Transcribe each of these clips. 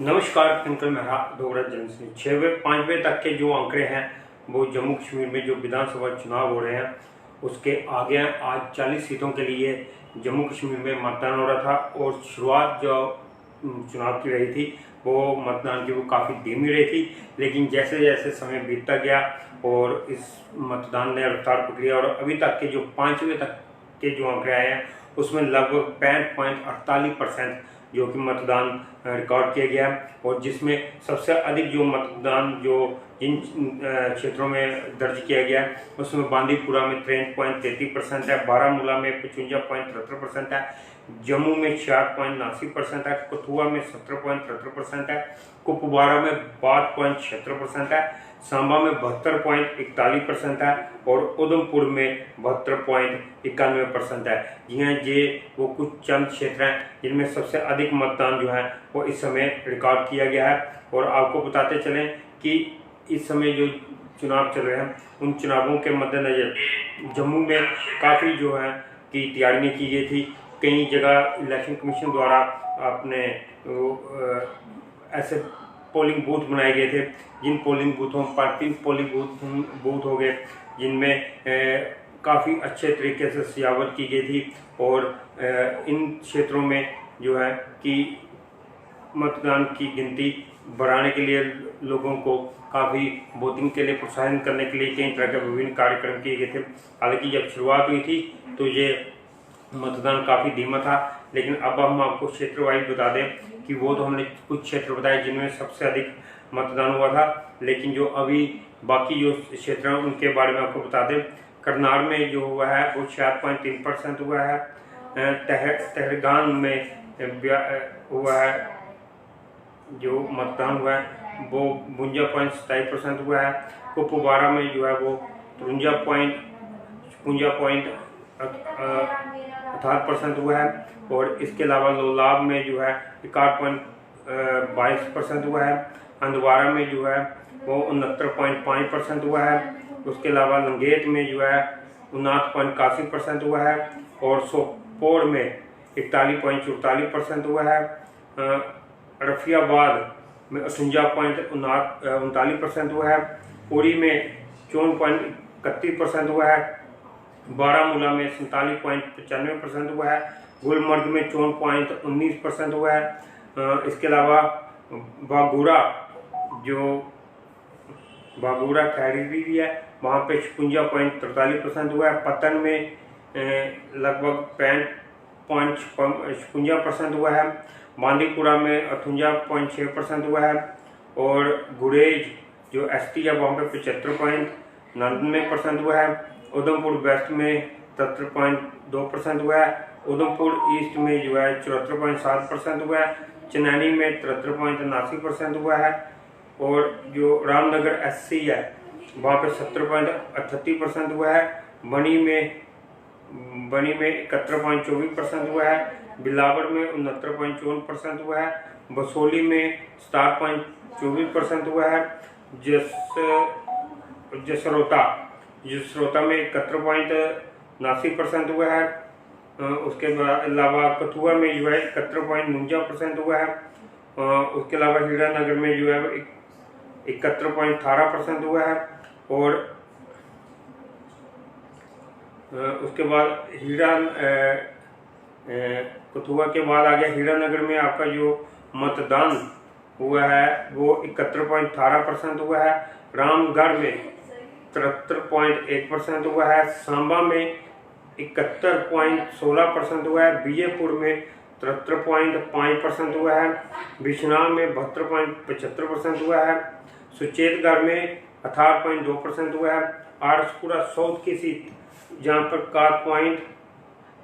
नमस्कार अंकल, मेरा डोगरा जन्म सिंह। 6वें 5वें तक के जो आंकड़े हैं वो जम्मू कश्मीर में जो विधानसभा चुनाव हो रहे हैं उसके आगे हैं। आज 40 सीटों के लिए जम्मू कश्मीर में मतदान हो रहा था और शुरुआत जो चुनाव की रही थी वो मतदान की वो काफ़ी धीमी रही थी, लेकिन जैसे जैसे समय बीतता गया और इस मतदान ने रफ्तार पकड़ी और अभी तक के जो 5वें तक के जो आंकड़े आए हैं उसमें लगभग 65.48% जो कि मतदान रिकॉर्ड किया गया है और जिसमें सबसे अधिक जो मतदान जो इन क्षेत्रों में दर्ज किया गया है उसमें बांदीपुरा में 63.33% है, बारामूला में 55.73% है, जम्मू में 66.79% है, कठुआ में 70.73% है, कुपवारा में 62.76% है, सांबा में 72.41% है और उधमपुर में 72.91% है। जी हाँ, ये वो कुछ चंद क्षेत्र हैं जिनमें सबसे अधिक मतदान जो है वो इस समय रिकॉर्ड किया गया है। और आपको बताते चलें कि इस समय जो चुनाव चल रहे हैं उन चुनावों के मद्देनजर जम्मू में काफ़ी जो है कि तैयारियाँ की गई थी। कई जगह इलेक्शन कमीशन द्वारा अपने ऐसे पोलिंग बूथ बनाए गए थे जिन पोलिंग बूथों पर 3 पोलिंग बूथ हो गए जिनमें काफ़ी अच्छे तरीके से सजावट की गई थी और इन क्षेत्रों में जो है कि मतदान की गिनती बढ़ाने के लिए लोगों को काफ़ी वोटिंग के लिए प्रोत्साहित करने के लिए कई तरह के विभिन्न कार्यक्रम किए गए थे। हालांकि जब शुरुआत हुई थी तो ये मतदान काफ़ी धीमा था, लेकिन अब हम आपको क्षेत्र वाइज बता दें कि वो तो हमने कुछ क्षेत्र बताए जिनमें सबसे अधिक मतदान हुआ था, लेकिन जो अभी बाकी जो क्षेत्र हैं उनके बारे में आपको बता दें। करनाल में जो हुआ है वो 66.3% हुआ है, तहरगान में हुआ है जो मतदान हुआ है वो 52.27% हुआ है, कुपवारा में जो है वो 53.58% हुआ है और इसके अलावा लोलाब में जो है 61.22% हुआ है, हंदवाड़ा में जो है वो 69.5% हुआ है, उसके अलावा लंगेत में जो है 59.81% हुआ है और सोपोर में 41.44% हुआ है, रफियाबाद में 58.39% हुआ है, उड़ी में 54.31% हुआ है, बारामूला में 47.95% हुआ है, गुलमर्ग में 54.19% हुआ है, इसके अलावा बागूड़ा खैरी है वहाँ पे 56.43% हुआ है, पतन में लगभग 65.56% हुआ है, बांदीपुरा में 58.6% हुआ है और गुरेज जो एसटी है वहाँ पे 75.99% हुआ है, उधमपुर वेस्ट में 73.2% हुआ है, उधमपुर ईस्ट में जो है 74.7% हुआ है, चनैनी में 73.79% हुआ है और जो रामनगर एससी है वहाँ पे 70.38% हुआ है, बनी में 71.24% हुआ है, बिलावर में 69.54% हुआ है, बसोली में 7.24% हुआ है, जसरोता में 71.89% हुआ है, उसके अलावा कठुआ में जो है 71.49% हुआ है, उसके अलावा हीरानगर में जो है 71.18% हुआ है और उसके बाद कठुआ के बाद आ गया हीरानगर में आपका जो मतदान हुआ है वो 71.18% हुआ है, रामगढ़ में 73.1% हुआ है, सांबा में 71.16% हुआ है, बीजेपुर में 73.5% हुआ है, बिश्नाल में 72.75% हुआ है, सुचेतगढ़ में 18.2% हुआ है, आरसपुरा साउथ की सीट जहाँ पर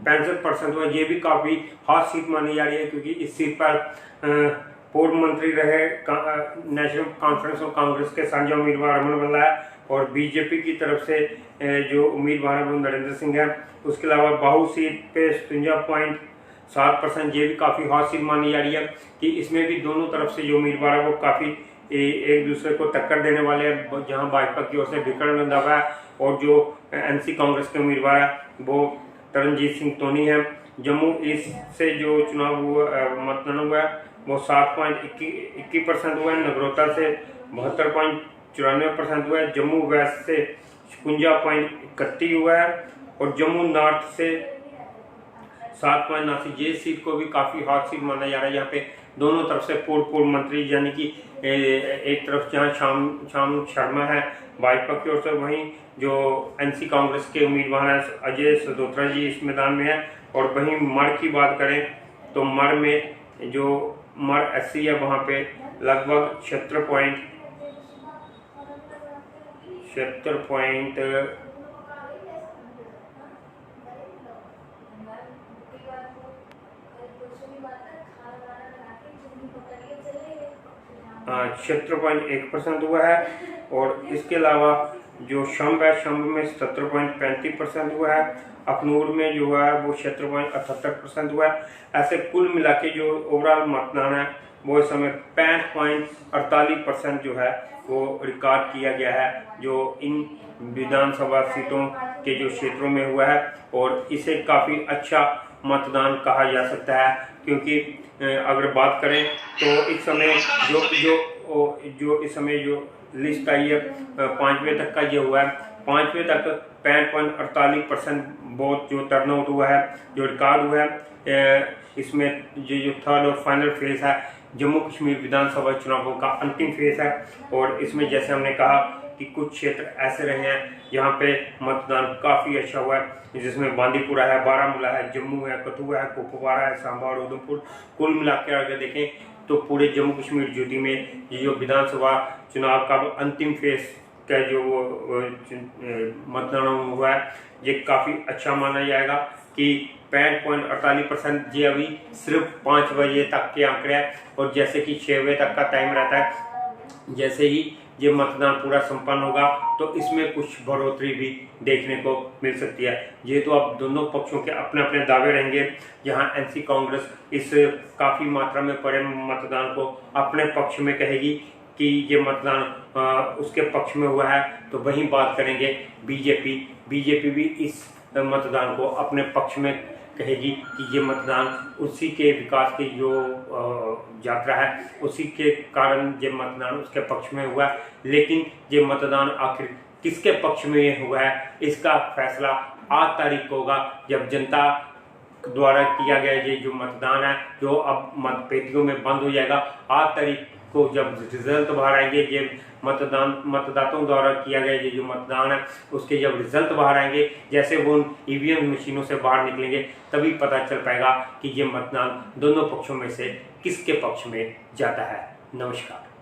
65% हुआ, ये भी काफ़ी हार्ड सीट मानी जा रही है क्योंकि इस सीट पर पूर्व मंत्री रहे नेशनल कॉन्फ्रेंस ऑफ कांग्रेस के साझा उम्मीदवार अमन भल्ला है और बीजेपी की तरफ से जो उम्मीदवार है वो नरेंद्र सिंह है। उसके अलावा बाहू सीट पे 57.7%, ये भी काफ़ी हार्ड सीट मानी जा रही है कि इसमें भी दोनों तरफ से जो उम्मीदवार है वो काफ़ी एक दूसरे को टक्कर देने वाले हैं, जहां भाजपा की ओर से विकर्ण बंधा है और जो एनसी कांग्रेस के उम्मीदवार है वो तरनजीत सिंह टोनी है। जम्मू ईस्ट से जो चुनाव हुआ मतदान हुआ है वो 7.21% हुआ है। नगरोटा से 72.94% हुआ है। जम्मू वेस्ट से 56.31 हुआ है और जम्मू नॉर्थ से 7.89। ये सीट को भी काफ़ी हॉट सीट माना जा रहा है। यहाँ पे दोनों तरफ से पूर्व मंत्री, यानी कि एक तरफ जहाँ श्याम शर्मा है भाजपा की ओर से, वहीं जो एनसी कांग्रेस के उम्मीदवार हैं अजय सदोत्रा जी इस मैदान में है। और वहीं मर की बात करें तो मर में जो मर एससी है वहाँ पे लगभग 76.1% हुआ है। और इसके अलावा जो शंभ है, शंभ में 70.35% हुआ है। अखनूर में जो है वो 70.78% हुआ है। ऐसे कुल मिला के जो ओवरऑल मतदान है वो इस समय 65.48% जो है वो रिकॉर्ड किया गया है, जो इन विधानसभा सीटों के जो क्षेत्रों में हुआ है। और इसे काफ़ी अच्छा मतदान कहा जा सकता है, क्योंकि अगर बात करें तो इस समय जो इस समय जो लिस्ट आई है 5वें तक का ये हुआ है। 5वें तक 65.48% वोट जो टर्नआउट हुआ है, जो रिकॉर्ड हुआ है। इसमें जो थर्ड और फाइनल फेज है जम्मू कश्मीर विधानसभा चुनावों का अंतिम फेज है। और इसमें जैसे हमने कहा कि कुछ क्षेत्र ऐसे रहे हैं जहाँ पे मतदान काफ़ी अच्छा हुआ है, जिसमें बांदीपुरा है, बारामूला है, जम्मू है, कठुआ है, कुपवारा है, सांबा और उधमपुर। कुल मिलाकर अगर देखें तो पूरे जम्मू कश्मीर यूटी में ये जो विधानसभा चुनाव का अंतिम फेज का जो मतदान हुआ है ये काफ़ी अच्छा माना जाएगा कि 65.48% ये अभी सिर्फ 5 बजे तक के आंकड़े हैं। और जैसे कि 6 बजे तक का टाइम रहता है, जैसे ही ये मतदान पूरा संपन्न होगा तो इसमें कुछ बढ़ोतरी भी देखने को मिल सकती है। ये तो अब दोनों पक्षों के अपने अपने दावे रहेंगे। जहां एनसी कांग्रेस इस काफ़ी मात्रा में पड़े मतदान को अपने पक्ष में कहेगी कि ये मतदान उसके पक्ष में हुआ है, तो वहीं बात करेंगे बीजेपी भी इस मतदान को अपने पक्ष में कहेगी कि ये मतदान उसी के विकास की जो यात्रा है उसी के कारण ये मतदान उसके पक्ष में हुआ है। लेकिन ये मतदान आखिर किसके पक्ष में हुआ है इसका फैसला 8 तारीख को होगा, जब जनता द्वारा किया गया ये जो मतदान है जो अब मतपेटियों में बंद हो जाएगा। 8 तारीख को जब रिजल्ट बाहर आएंगे, ये मतदाताओं द्वारा किया गया ये जो मतदान है उसके जब रिजल्ट बाहर आएंगे, जैसे वो ईवीएम मशीनों से बाहर निकलेंगे, तभी पता चल पाएगा कि ये मतदान दोनों पक्षों में से किसके पक्ष में जाता है। नमस्कार।